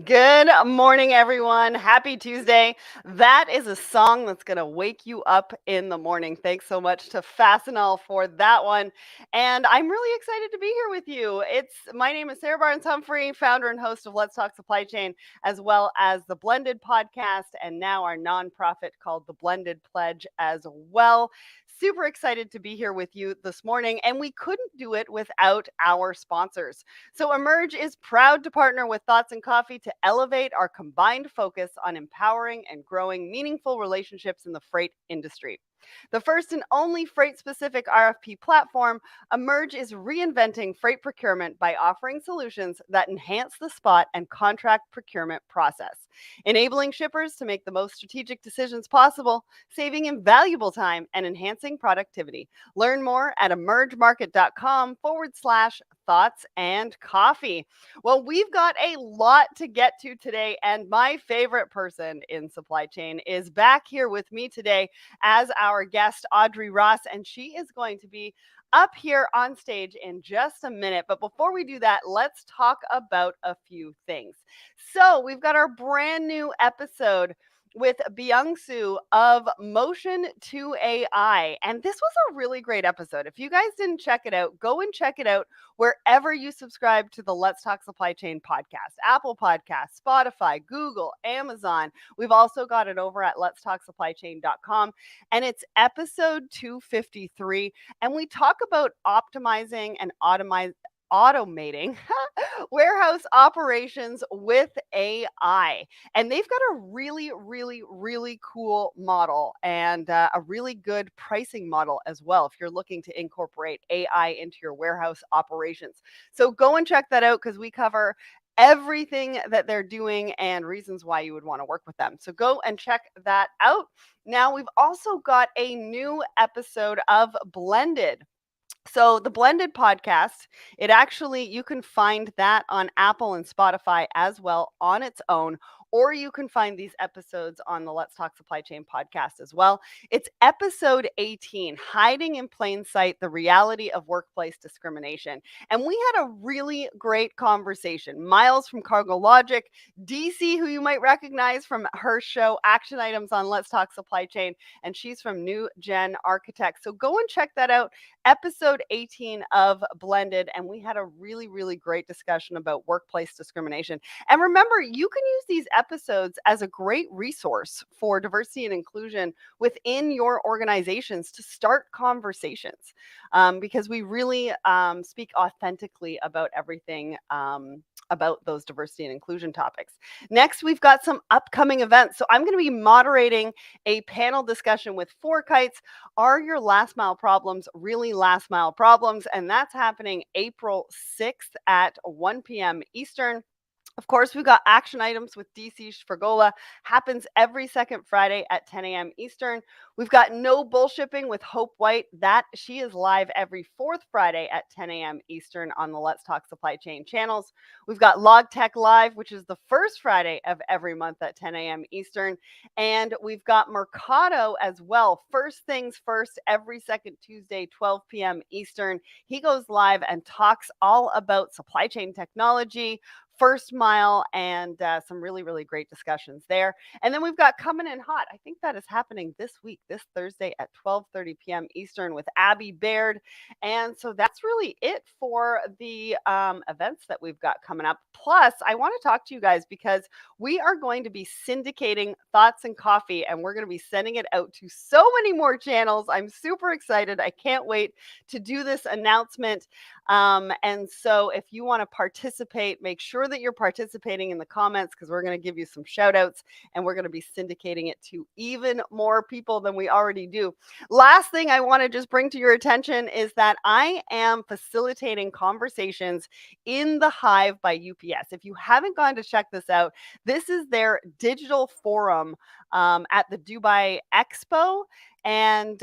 Good morning, everyone. Happy Tuesday. That is a song that's going to wake you up in the morning. Thanks so much to Fastenal for that one. And I'm really excited to be here with you. My name is Sarah Barnes-Humphrey, founder and host of Let's Talk Supply Chain, as well as the Blended podcast, and now our nonprofit called the Blended Pledge as well. Super excited to be here with you this morning, and we couldn't do it without our sponsors. So Emerge is proud to partner with Thoughts and Coffee to elevate our combined focus on empowering and growing meaningful relationships in the freight industry. The first and only freight-specific RFP platform, Emerge is reinventing freight procurement by offering solutions that enhance the spot and contract procurement process, enabling shippers to make the most strategic decisions possible, saving invaluable time, and enhancing productivity. Learn more at emergemarket.com/thoughts and coffee. Well, we've got a lot to get to today, and my favorite person in supply chain is back here with me today as our guest, Audrey Ross, and she is going to be up here on stage in just a minute. But before we do that, let's talk about a few things. So we've got our brand new episode with Byung-Soo of Motion to AI. And this was a really great episode. If you guys didn't check it out, go and check it out wherever you subscribe to the Let's Talk Supply Chain podcast, Apple Podcasts, Spotify, Google, Amazon. We've also got it over at letstalksupplychain.com. And it's episode 253. And we talk about optimizing and automating warehouse operations with AI. And they've got a really, really, really cool model and a really good pricing model as well if you're looking to incorporate AI into your warehouse operations. So go and check that out because we cover everything that they're doing and reasons why you would want to work with them. So go and check that out. Now, we've also got a new episode of Blended. So the Blended podcast, you can find that on Apple and Spotify as well on its own, or you can find these episodes on the Let's Talk Supply Chain podcast as well. It's episode 18, Hiding in Plain Sight, the Reality of Workplace Discrimination. And we had a really great conversation. Miles from Cargo Logic, DC, who you might recognize from her show Action Items on Let's Talk Supply Chain, and she's from New Gen Architects. So go and check that out. Episode 18 of Blended, and we had a really, really great discussion about workplace discrimination. And remember, you can use these episodes as a great resource for diversity and inclusion within your organizations to start conversations, because we really speak authentically about everything about those diversity and inclusion topics. Next, we've got some upcoming events. So I'm going to be moderating a panel discussion with Four Kites. Are your last mile problems really last mile problems? And that's happening April 6th at 1 p.m. Eastern. Of course, we've got Action Items with DC Sfragola, happens every second Friday at 10 a.m. Eastern. We've got No Bullshipping with Hope White. She is live every fourth Friday at 10 a.m. Eastern on the Let's Talk Supply Chain channels. We've got Log Tech Live, which is the first Friday of every month at 10 a.m. Eastern. And we've got Mercado as well. First things first, every second Tuesday, 12 p.m. Eastern. He goes live and talks all about supply chain technology, first mile, and some really, really great discussions there. And then we've got Coming in Hot. I think that is happening this week, this Thursday at 12:30 p.m. Eastern with Abby Baird. And so that's really it for the events that we've got coming up. Plus, I want to talk to you guys because we are going to be syndicating Thoughts and Coffee, and we're going to be sending it out to so many more channels. I'm super excited. I can't wait to do this announcement. And so if you want to participate, make sure that you're participating in the comments because we're going to give you some shout outs and we're going to be syndicating it to even more people than we already do. Last thing I want to just bring to your attention is that I am facilitating conversations in the Hive by UPS. If you haven't gone to check this out, this is their digital forum at the Dubai Expo. And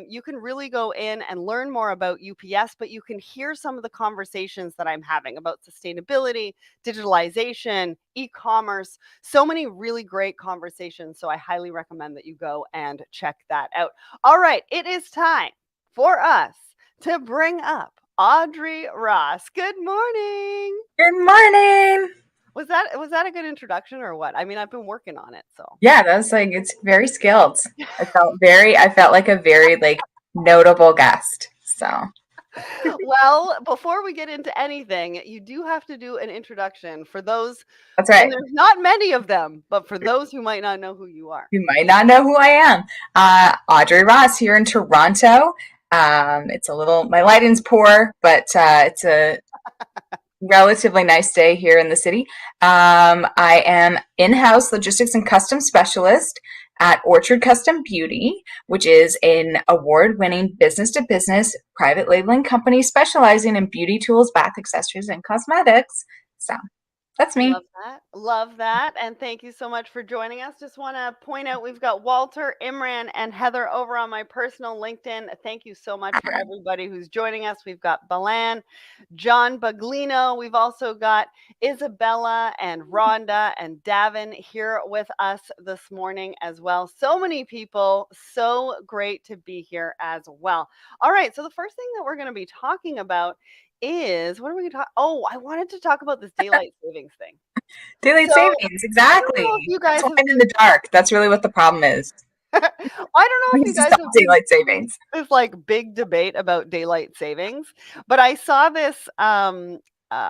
you can really go in and learn more about UPS, but you can hear some of the conversations that I'm having about sustainability, digitalization, e-commerce, so many really great conversations. So I highly recommend that you go and check that out. All right, it is time for us to bring up Audrey Ross. Good morning. Good morning. Was that a good introduction or what? I mean, I've been working on it, so. Yeah, that's like it's very skilled. I felt like a very like notable guest. So Well, before we get into anything, you do have to do an introduction for those, that's and right. there's not many of them, but for those who might not know who you are. You might not know who I am. Audrey Ross here in Toronto. It's a little my lighting's poor, but it's a relatively nice day here in the city. I am in-house logistics and custom specialist at Orchard Custom Beauty, which is an award-winning business-to-business private labeling company specializing in beauty tools, bath accessories, and cosmetics. So that's me. Love that. Love that. And thank you so much for joining us. Just want to point out we've got Walter, Imran, and Heather over on my personal LinkedIn. Thank you so much for everybody who's joining us. We've got Balan, John Baglino. We've also got Isabella and Rhonda and Davin here with us this morning as well. So many people. So great to be here as well. All right. So the first thing that we're going to be talking about is what are we going to talk? Oh, I wanted to talk about this daylight savings thing. Daylight So savings, I don't exactly. know if you That's guys why have I'm in the dark. That's really what the problem is. I don't know if We you need to guys stop have seen daylight savings. this like big debate about daylight savings, but I saw this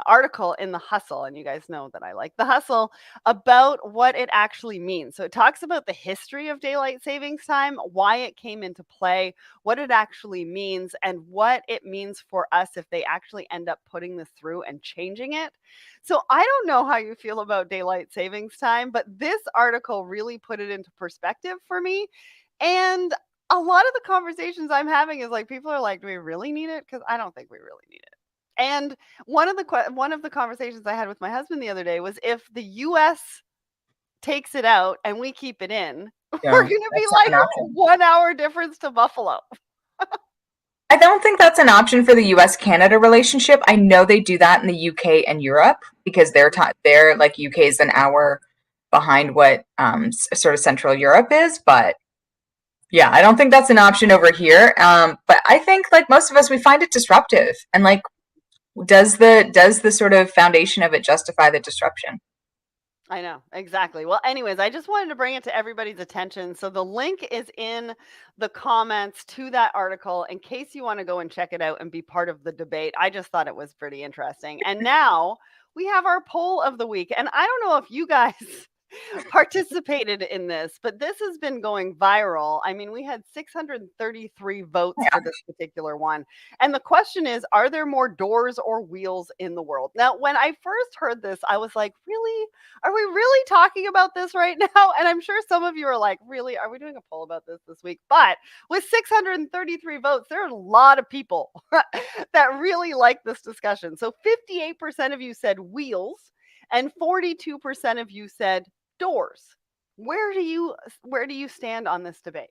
article in the Hustle, and you guys know that I like the Hustle, about what it actually means. So it talks about the history of daylight savings time, why it came into play, what it actually means, and what it means for us if they actually end up putting this through and changing it. So I don't know how you feel about daylight savings time, but this article really put it into perspective for me. And a lot of the conversations I'm having is like people are like, "Do we really need it?" Because I don't think we really need it. And one of the conversations I had with my husband the other day was if the US takes it out and we keep it in, we're Yeah, gonna be that's not like an a option. 1 hour difference to Buffalo. I don't think that's an option for the US Canada relationship. I know they do that in the UK and Europe because they're like UK is an hour behind what sort of Central Europe is, but yeah, I don't think that's an option over here. But I think like most of us we find it disruptive and like does the sort of foundation of it justify the disruption? I know, exactly. Well, anyways, I just wanted to bring it to everybody's attention. So the link is in the comments to that article in case you want to go and check it out and be part of the debate. I just thought it was pretty interesting. And now we have our poll of the week. And I don't know if you guys participated in this, but this has been going viral. I mean, we had 633 votes for this particular one. And the question is, are there more doors or wheels in the world? Now, when I first heard this, I was like, really? Are we really talking about this right now? And I'm sure some of you are like, really? Are we doing a poll about this week? But with 633 votes, there are a lot of people that really like this discussion. So 58% of you said wheels and 42% of you said doors. Where do you stand on this debate?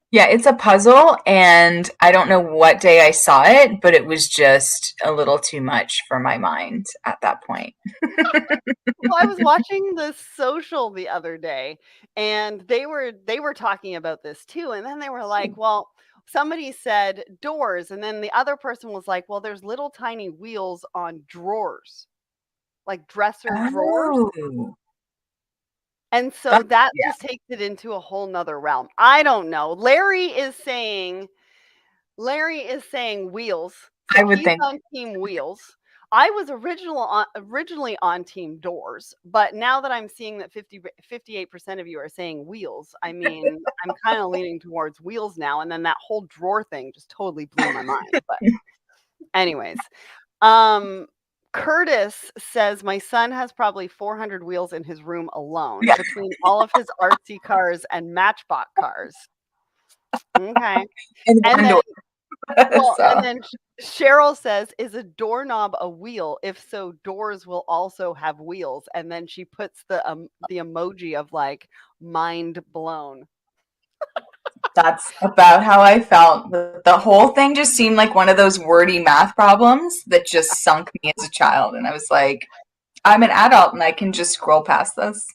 Yeah, it's a puzzle, and I don't know what day I saw it, but it was just a little too much for my mind at that point. Well, I was watching The Social the other day, and they were talking about this too, and then they were like, "Well, somebody said doors," and then the other person was like, "Well, there's little tiny wheels on drawers, like dresser drawers." Oh, And so that, that yeah, just takes it into a whole nother realm. I don't know. Larry is saying wheels, I so would he's think. on team wheels. I was originally on team doors, but now that I'm seeing that 58% of you are saying wheels, I mean, I'm kind of leaning towards wheels now. And then that whole drawer thing just totally blew my mind. But anyways, Curtis says my son has probably 400 wheels in his room alone Yeah. between all of his artsy cars and Matchbox cars. Okay. In And one then door. and So then Cheryl says, "Is a doorknob a wheel? If so, doors will also have wheels." And then she puts the emoji of like mind blown. that's about how I felt. The whole thing just seemed like one of those wordy math problems that just sunk me as a child. And I was like, I'm an adult and I can just scroll past this.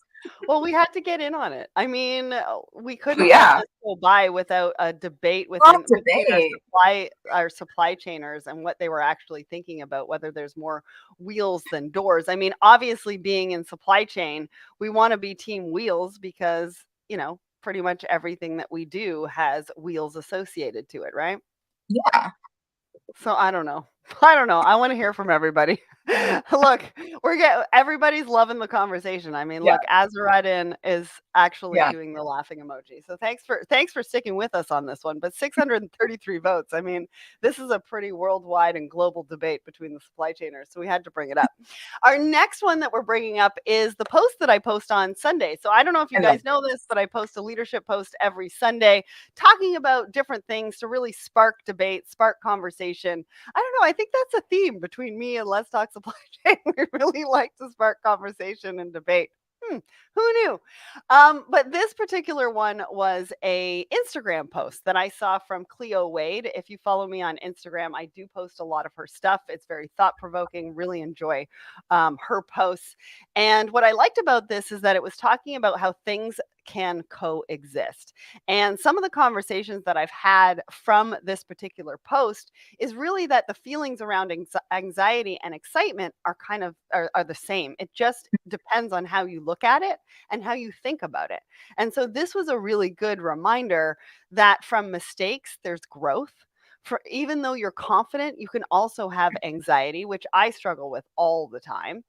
Well, we had to get in on it. I mean, we But couldn't let yeah, this go by without a debate lots of between debate. our supply chainers and what they were actually thinking about whether there's more wheels than doors. I mean, obviously being in supply chain, we want to be team wheels because, pretty much everything that we do has wheels associated to it, right? Yeah, So I don't know. I don't know. I want to hear from everybody. Look, everybody's loving the conversation. I mean, yeah, look, Azaraddin is actually yeah. doing the laughing emoji. So thanks for sticking with us on this one. But 633 votes. I mean, this is a pretty worldwide and global debate between the supply chainers. So we had to bring it up. Our next one that we're bringing up is the post that I post on Sunday. So I don't know if you I love guys know this, but I post a leadership post every Sunday talking about different things to really spark debate, spark conversation. I don't know. I think that's a theme between me and Let's Talk Supply Chain. We really like to spark conversation and debate. Who knew? But this particular one was a Instagram post that I saw from Cleo Wade. If you follow me on Instagram, I do post a lot of her stuff. It's very thought provoking. Really enjoy her posts. And what I liked about this is that it was talking about how things can coexist. And some of the conversations that I've had from this particular post is really that the feelings around anxiety and excitement are kind of are the same. It just depends on how you look at it and how you think about it. And so this was a really good reminder that from mistakes there's growth. For even though you're confident, you can also have anxiety, which I struggle with all the time.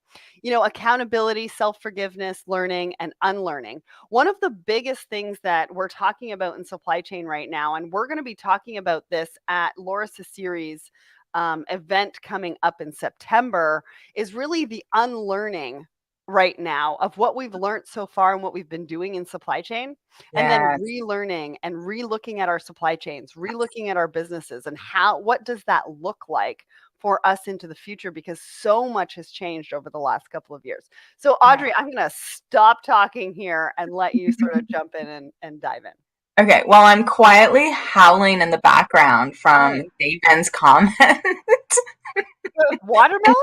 Accountability, self-forgiveness, learning and unlearning. One of the biggest things that we're talking about in supply chain right now, and we're going to be talking about this at Laura Ceceri's event coming up in September, is really the unlearning right now of what we've learned so far and what we've been doing in supply chain, and then Yes, relearning and re-looking at our supply chains, re-looking at our businesses, and what does that look like for us into the future, because so much has changed over the last couple of years. So yeah. Audrey, I'm going to stop talking here and let you sort of jump in and dive in. Okay, well, I'm quietly howling in the background from Fine. Daven's comment. Watermelon?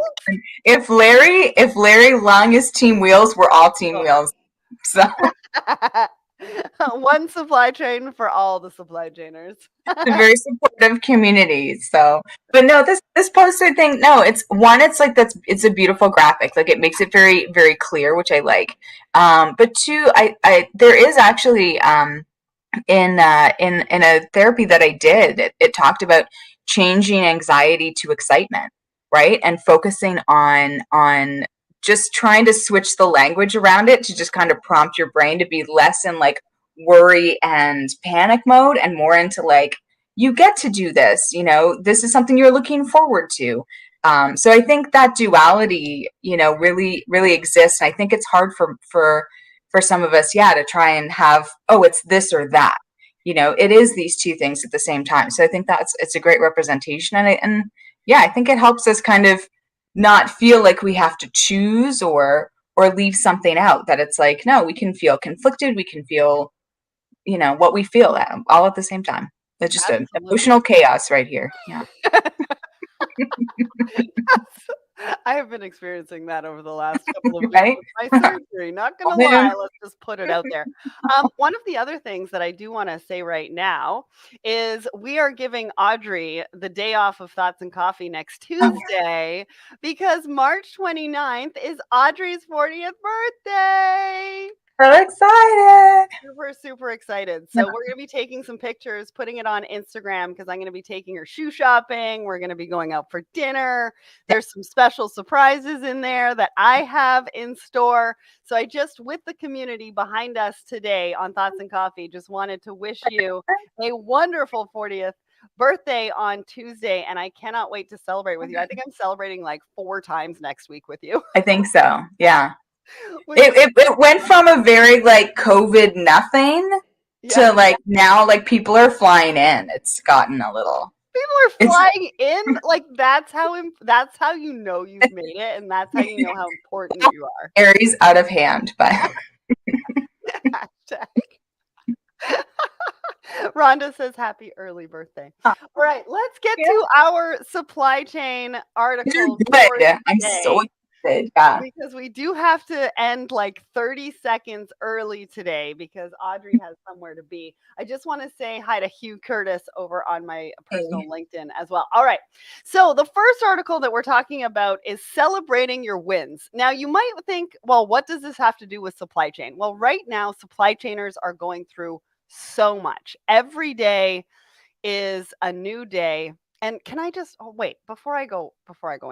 If Larry Lung is Team Wheels, we're all Team Wheels. So One supply chain for all the supply chainers. a very supportive community. So, but no, this poster thing, no, it's like it's a beautiful graphic. Like it makes it very very clear, which I like. But two, I there is actually in a therapy that I did, it talked about changing anxiety to excitement, right? And focusing on just trying to switch the language around it to just kind of prompt your brain to be less in like worry and panic mode and more into like, you get to do this, this is something you're looking forward to. So I think that duality, really really exists. And I think it's hard for some of us, yeah, to try and have, oh, it's this or that. It is these two things at the same time. So I think it's a great representation, and yeah, I think it helps us kind of not feel like we have to choose or leave something out. That it's like, no, we can feel conflicted, we can feel, what we feel all at the same time. It's just an Absolutely. emotional chaos right here. Yeah. I have been experiencing that over the last couple of weeks Right. with my surgery. Not gonna lie, let's just put it out there. One of the other things that I do want to say right now is we are giving Audrey the day off of Thoughts and Coffee next Tuesday because March 29th is Audrey's 40th birthday. So excited. Super, super excited. So we're going to be taking some pictures, putting it on Instagram because I'm going to be taking her shoe shopping. We're going to be going out for dinner. There's some special surprises in there that I have in store. So I just, with the community behind us today on Thoughts and Coffee, just wanted to wish you a wonderful 40th birthday on Tuesday, and I cannot wait to celebrate with you. I think I'm celebrating like 4 times next week with you. I think so. Yeah. Which It went from a very like COVID nothing yeah. to like now like people are flying in. It's gotten a little. People are It's flying in, like, that's how you know you've made it, and that's how you know how important you are. Aries out of hand, but Hashtag. Rhonda says happy early birthday. All right, let's get yeah, to our supply chain article for good. I'm so today, excited. Yeah. because we do have to end like 30 seconds early today because Audrey has somewhere to be. I just want to say hi to Hugh Curtis over on my personal LinkedIn as well. All right. So the first article that we're talking about is celebrating your wins. Now, you might think, well, what does this have to do with supply chain? Well, right now, supply chainers are going through so much. Every day is a new day. And can I just wait before I go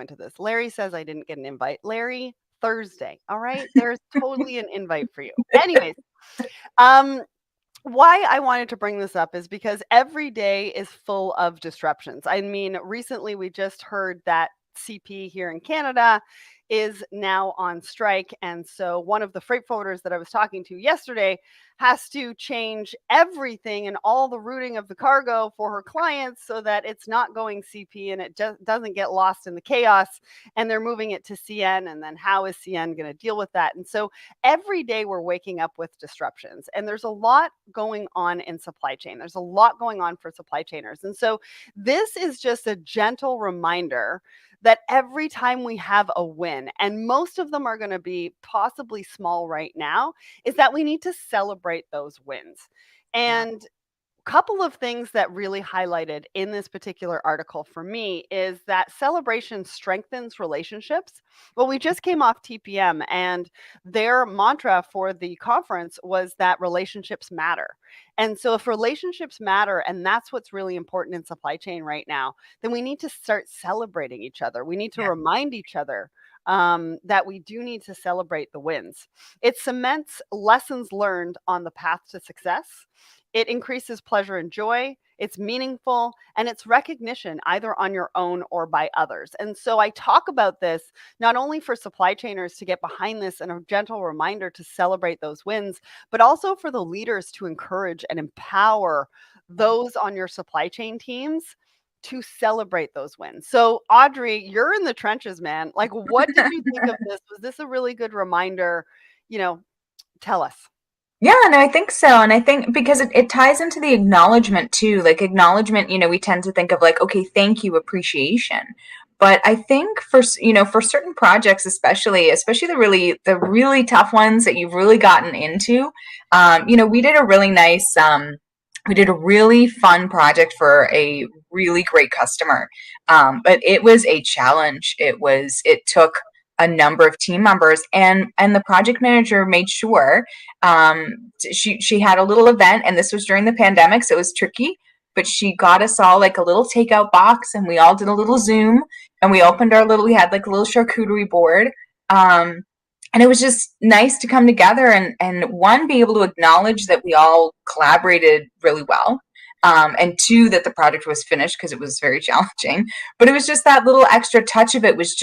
into this? Larry says I didn't get an invite. Larry, Thursday. All right. There's totally an invite for you. Anyways, um why I wanted to bring this up is because every day is full of disruptions. I mean, recently we just heard that CP here in Canada is now on strike. And so one of the freight forwarders that I was talking to yesterday has to change everything and all the routing of the cargo for her clients so that it's not going CP and it just doesn't get lost in the chaos. And they're moving it to CN. And then how is CN going to deal with that? And so every day we're waking up with disruptions, and there's a lot going on in supply chain. There's a lot going on for supply chainers. And so this is just a gentle reminder that every time we have a win, and most of them are going to be possibly small right now, is that we need to celebrate those wins. And couple of things that really highlighted in this particular article for me is that celebration strengthens relationships. Well, we just came off TPM, and their mantra for the conference was that relationships matter. And so if relationships matter, and that's what's really important in supply chain right now, then we need to start celebrating each other. We need to remind each other that we do need to celebrate the wins. It cements lessons learned on the path to success. It increases pleasure and joy. It's meaningful, and it's recognition either on your own or by others. And so I talk about this not only for supply chainers to get behind this and a gentle reminder to celebrate those wins, but also for the leaders to encourage and empower those on your supply chain teams to celebrate those wins. So, Audrey, you're in the trenches, man. Like, what did you think of this? Was this a really good reminder? Tell us. Yeah, no, I think so. And I think because it ties into the acknowledgement too. Like acknowledgement, we tend to think of like, okay, thank you, appreciation. But I think for certain projects, especially the really tough ones that you've really gotten into, we did a really nice, we did a really fun project for a really great customer. But it was a challenge. It took a number of team members, and the project manager made sure she had a little event, and this was during the pandemic, so it was tricky, but she got us all like a little takeout box, and we all did a little Zoom, and we had like a little charcuterie board, and it was just nice to come together and one, be able to acknowledge that we all collaborated really well, and two, that the project was finished because it was very challenging. But it was just that little extra touch of it was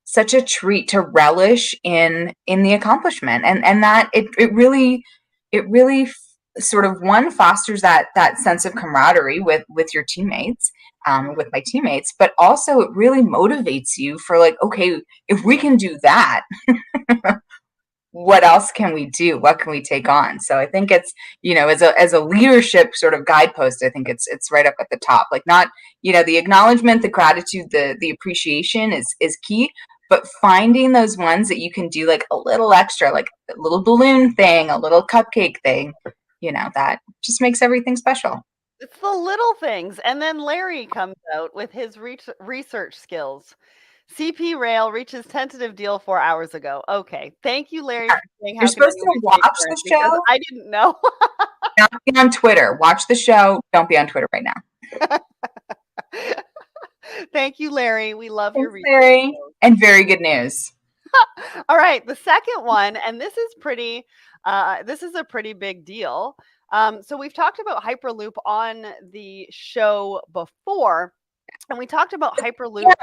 such a treat to relish in the accomplishment, and that it really sort of one fosters that sense of camaraderie with your teammates, with my teammates, but also it really motivates you for like, okay, if we can do that, what else can we do? What can we take on? So I think it's, as a leadership sort of guidepost, I think it's right up at the top. Like, not, the acknowledgement, the gratitude, the appreciation is key, but finding those ones that you can do like a little extra, like a little balloon thing, a little cupcake thing, that just makes everything special. It's the little things. And then Larry comes out with his research skills. CP Rail reaches tentative deal 4 hours ago. Okay. Thank you, Larry, for saying how You're supposed to convenient we watch take the turns, because show, I didn't know. not be on Twitter. Watch the show. Don't be on Twitter right now. Thank you, Larry. We love your Thanks, research Larry. skills. And very good news. All right. The second one, and this is a pretty big deal. So we've talked about Hyperloop on the show before, and we talked about Hyperloop. Yeah,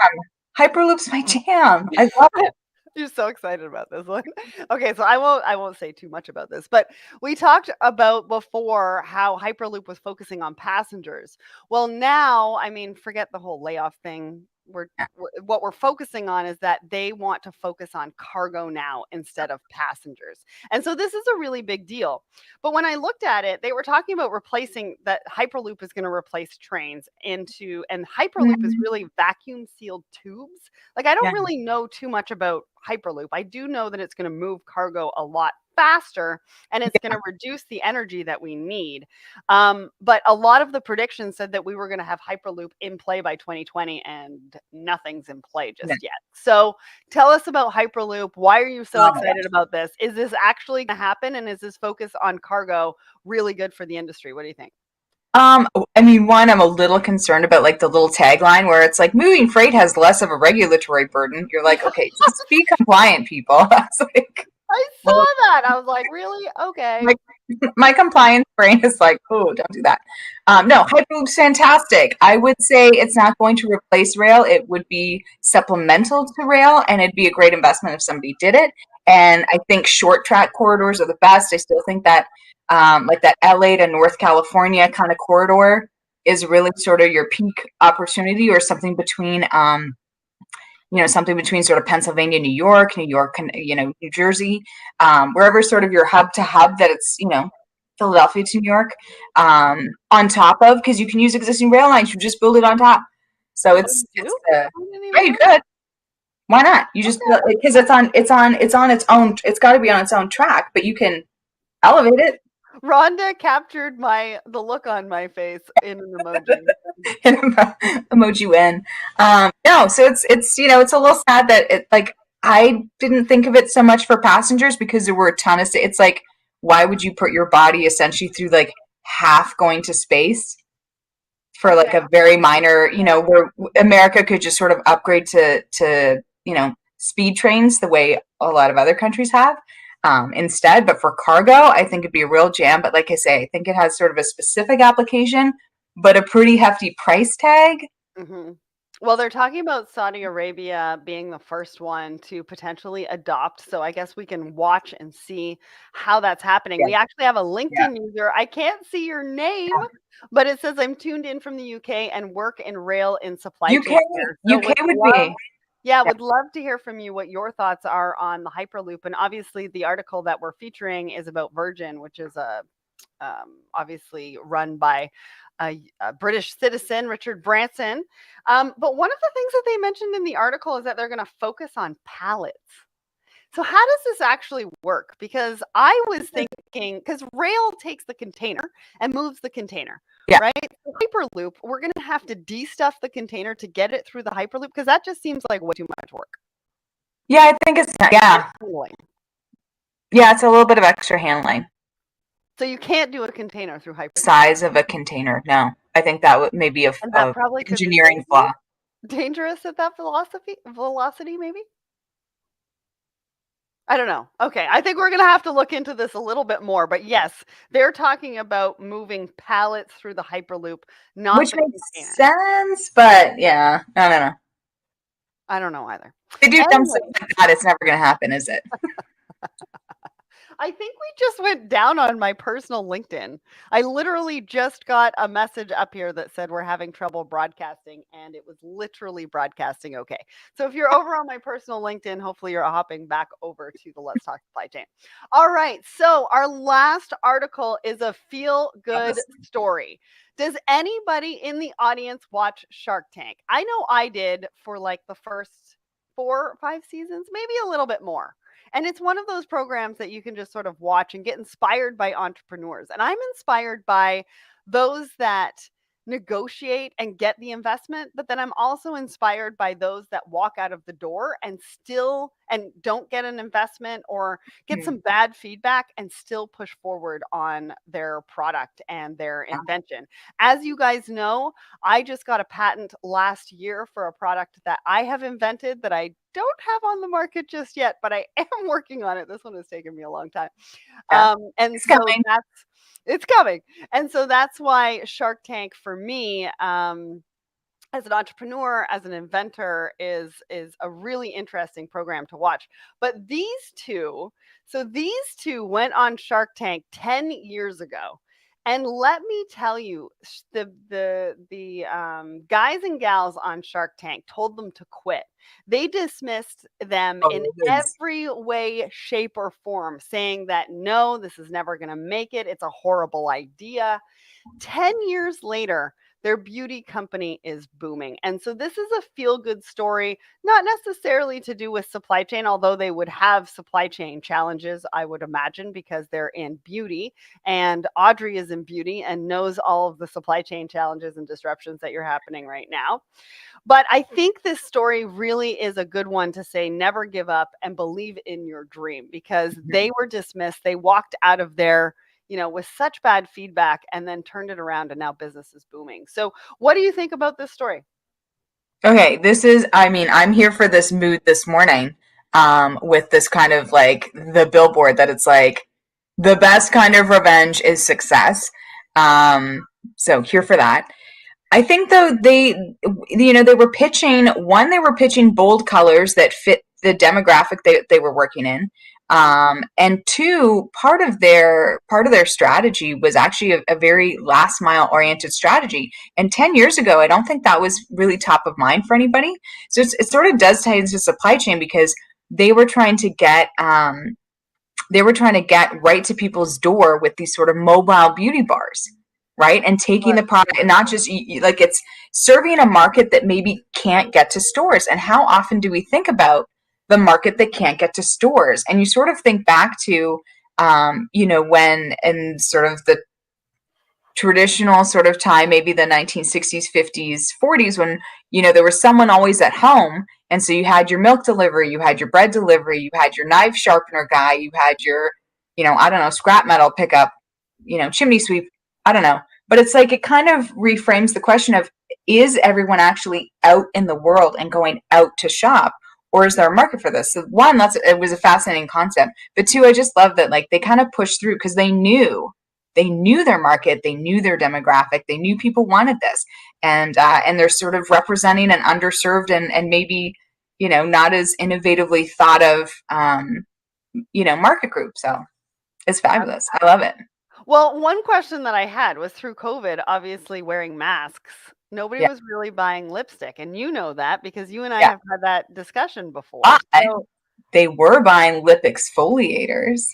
Hyperloop's my jam. I love it. You're so excited about this one. Okay, so I won't say too much about this, but we talked about before how Hyperloop was focusing on passengers. Well, now, I mean, forget the whole layoff thing. What we're focusing on is that they want to focus on cargo now instead of passengers. And so this is a really big deal. But when I looked at it, they were talking about replacing that Hyperloop is going to replace trains into, and Hyperloop is Mhm. really vacuum sealed tubes. Like, I Yeah, don't really know too much about Hyperloop. I do know that it's going to move cargo a lot faster and it's going yeah, to reduce the energy that we need. But a lot of the predictions said that we were going to have Hyperloop in play by 2020, and nothing's in play yeah. just yet. So tell us about Hyperloop. Why are you so Oh my excited about this? Is this actually going to happen? And is this focus on cargo really good for the industry? What do you think? I mean, one, I'm a little concerned about like the little tagline where it's like moving freight has less of a regulatory burden. You're like, okay, just be compliant, people. I was like, I well, saw that. I was like, really? Okay. like my compliance brain is like, oh, don't do that. No, Hyperloop's fantastic. I would say it's not going to replace rail. It would be supplemental to rail, and it'd be a great investment if somebody did it. And I think short track corridors are the best. I still think that, like that LA to North California kind of corridor is really sort of your peak opportunity, or something between, something between sort of Pennsylvania, New York, New Jersey, wherever sort of your hub to hub that it's, Philadelphia to New York, on top of, because you can use existing rail lines, you just build it on top. So Oh, it's, you it's do? the, I didn't yeah, even you know could. Why not? You just, that. because it's on its own, it's got to be on its own track, but you can elevate it. Rhonda captured the look on my face in an emoji. in emoji win. No, so it's a little sad that it, like, I didn't think of it so much for passengers because there were a ton of it's like, why would you put your body essentially through like half going to space for like Okay. a very minor, where America could just sort of upgrade to speed trains the way a lot of other countries have, instead. But for cargo, I think it'd be a real jam. But like I say, I think it has sort of a specific application, but a pretty hefty price tag. Mhm. Well, they're talking about Saudi Arabia being the first one to potentially adopt, so I guess we can watch and see how that's happening. Yeah, We actually have a yeah, LinkedIn user. I can't see your name, but it says, "I'm tuned in from the UK and work in rail in supply UK, chain here." So UK would be. Yeah, would love to hear from you what your thoughts are on the Hyperloop, and obviously the article that we're featuring is about Virgin, which is a obviously run by a British citizen, Richard Branson. But one of the things that they mentioned in the article is that they're going to focus on pallets. So, how does this actually work? Because I was thinking, because rail takes the container and moves the container, yeah, right? So Hyperloop, we're going to have to de-stuff the container to get it through the Hyperloop because that just seems like way too much work. yeah. I think it's And yeah, handling. yeah. It's a little bit of extra handling. So you can't do a container through Hyperloop, Size of a container. No, I think that would maybe a, and that a probably could be engineering flaw. dangerous at that velocity maybe. I don't know. Okay, I think we're gonna have to look into this a little bit more. But yes, they're talking about moving pallets through the Hyperloop, not Which the makes container. sense, but yeah, I don't know. I don't know either. They do dumb stuff Anyway, like that. It's never going to happen, is it? I think we just went down on my personal LinkedIn. I literally just got a message up here that said we're having trouble broadcasting, and it was literally broadcasting okay. So if you're over on my personal LinkedIn, hopefully you're hopping back over to the Let's Talk Supply Chain. All right. So our last article is a feel good story. Does anybody in the audience watch Shark Tank? I know I did for like the first 4 or 5 seasons, maybe a little bit more. And it's one of those programs that you can just sort of watch and get inspired by entrepreneurs. And I'm inspired by those that negotiate and get the investment, but then I'm also inspired by those that walk out of the door and still and don't get an investment or get Hmm. some bad feedback and still push forward on their product and their invention. As you guys know, I just got a patent last year for a product that I have invented that I don't have on the market just yet, but I am working on it. This one has taken me a long time. Yeah, And it's so coming. it's coming. And so that's why Shark Tank for me, as an entrepreneur, as an inventor, is a really interesting program to watch. But these two went on Shark Tank 10 years ago. And let me tell you, the guys and gals on Shark Tank told them to quit. They dismissed them in Oh, it's every way, shape, or form, saying that no, this is never going to make it. It's a horrible idea. 10 years later, their beauty company is booming. And so this is a feel good story, not necessarily to do with supply chain, although they would have supply chain challenges, I would imagine, because they're in beauty. And Audrey is in beauty and knows all of the supply chain challenges and disruptions that are happening right now. But I think this story really is a good one to say never give up and believe in your dream, because they were dismissed. They walked out of there, with such bad feedback, and then turned it around, and now business is booming. So what do you think about this story? okay. I mean, I'm here for this mood this morning, with this kind of like the billboard that it's like the best kind of revenge is success. So here for that. I think though they were pitching bold colors that fit the demographic they were working in. And two, part of their strategy was actually a very last mile oriented strategy. And 10 years ago, I don't think that was really top of mind for anybody. So it sort of does tie into supply chain because they were trying to get right to people's door with these sort of mobile beauty bars, right? And taking the product and not just like it's serving a market that maybe can't get to stores. And how often do we think about the market that can't get to stores? And you sort of think back to, when in sort of the traditional sort of time, maybe the 1960s, 50s, 40s, when, there was someone always at home. And so you had your milk delivery, you had your bread delivery, you had your knife sharpener guy, you had your, I don't know, scrap metal pickup, chimney sweep. I don't know. But it's like it kind of reframes the question of, is everyone actually out in the world and going out to shop? Or is there a market for this? So one, it was a fascinating concept. But two, I just love that like they kind of pushed through because they knew their market, they knew their demographic, they knew people wanted this, and they're sort of representing an underserved and maybe not as innovatively thought of market group. So it's fabulous. I love it. Well, one question that I had was, through COVID, obviously wearing masks, nobody Yeah, was really buying lipstick. And you know that because you and I yeah. have had that discussion before. But So, they were buying lip exfoliators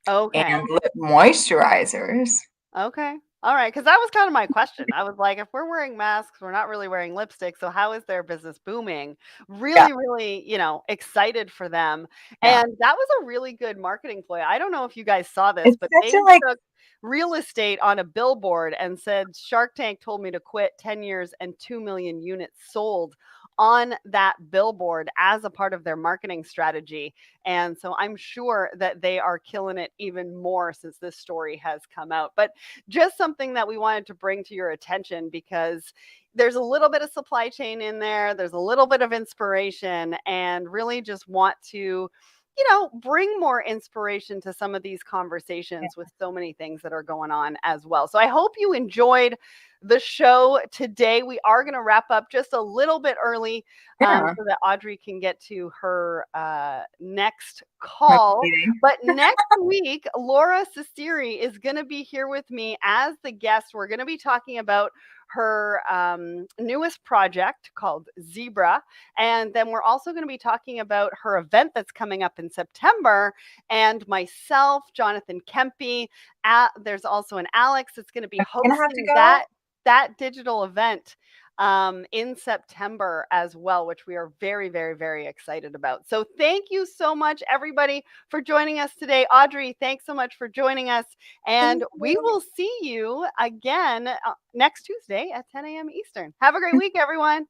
okay. and lip moisturizers. Okay. All right. Because that was kind of my question. I was like, if we're wearing masks, we're not really wearing lipstick. So how is their business booming? Yeah, Really, really, excited for them. yeah. And that was a really good marketing ploy. I don't know if you guys saw this, It's but such they a like, took real estate on a billboard and said, Shark Tank told me to quit, 10 years and 2 million units sold on that billboard as a part of their marketing strategy. And so I'm sure that they are killing it even more since this story has come out. But just something that we wanted to bring to your attention, because there's a little bit of supply chain in there, there's a little bit of inspiration, and really just want to bring more inspiration to some of these conversations with so many things that are going on as well. So I hope you enjoyed the show today. We are going to wrap up just a little bit early, yeah. so that Audrey can get to her next call. But next week, Laura Ciceri is going to be here with me as the guest. We're going to be talking about her newest project called Zebra. And then we're also going to be talking about her event that's coming up in September. And myself, Jonathan Kempe, there's also an Alex that's going to be I'm gonna have to hosting go. that digital event in September as well, which we are very, very, very excited about. So thank you so much, everybody, for joining us today. Audrey, thanks so much for joining us. And we will see you again next Tuesday at 10 a.m. Eastern. Have a great week, everyone.